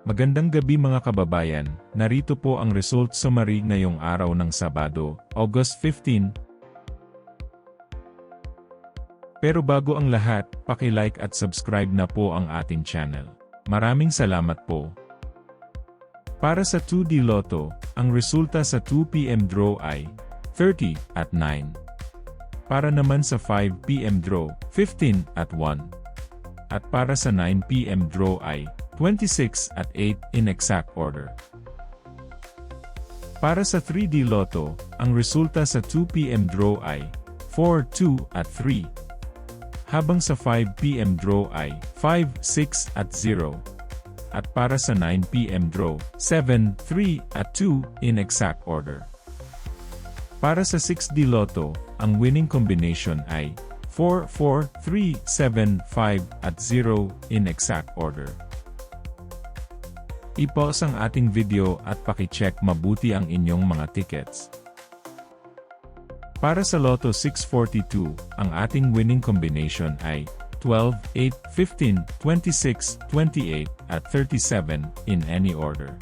Magandang gabi mga kababayan, narito po ang result summary ngayong araw ng Sabado, August 15. Pero bago ang lahat, paki-like at subscribe na po ang ating channel. Maraming salamat po. Para sa 2D Lotto, ang resulta sa 2 PM draw ay 30 at 9. Para naman sa 5 PM draw, 15 at 1. At para sa 9 PM draw ay 26 at 8 in exact order. Para sa 3D Lotto, ang resulta sa 2 PM draw ay 4, 2 at 3. Habang sa 5 PM draw ay 5, 6 at 0. At para sa 9 PM draw, 7, 3 at 2 in exact order. Para sa 6D Lotto, ang winning combination ay 4, 4, 3, 7, 5 at 0 in exact order. I-pause ang ating video at paki-check mabuti ang inyong mga tickets. Para sa Lotto 642, ang ating winning combination ay 12, 8, 15, 26, 28, at 37 in any order.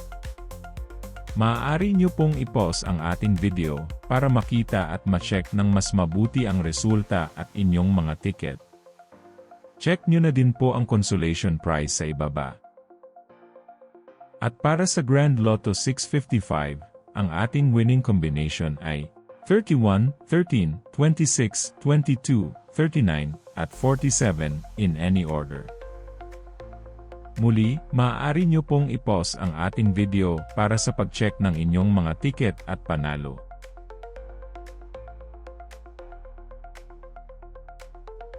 Maaari nyo pong i-pause ang ating video para makita at ma-check ng mas mabuti ang resulta at inyong mga ticket. Check nyo na din po ang consolation prize sa ibaba. At para sa Grand Lotto 655, ang ating winning combination ay 31, 13, 26, 22, 39, at 47 in any order. Muli, maaari nyo pong i-pause ang ating video para sa pag-check ng inyong mga ticket at panalo.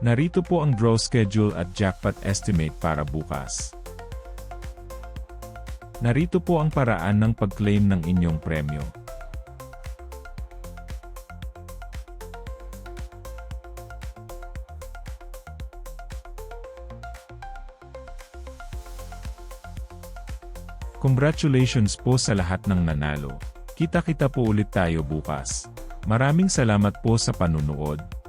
Narito po ang draw schedule at jackpot estimate para bukas. Narito po ang paraan ng pag-claim ng inyong premyo. Congratulations po sa lahat ng nanalo. Kita-kita po ulit tayo bukas. Maraming salamat po sa panunood.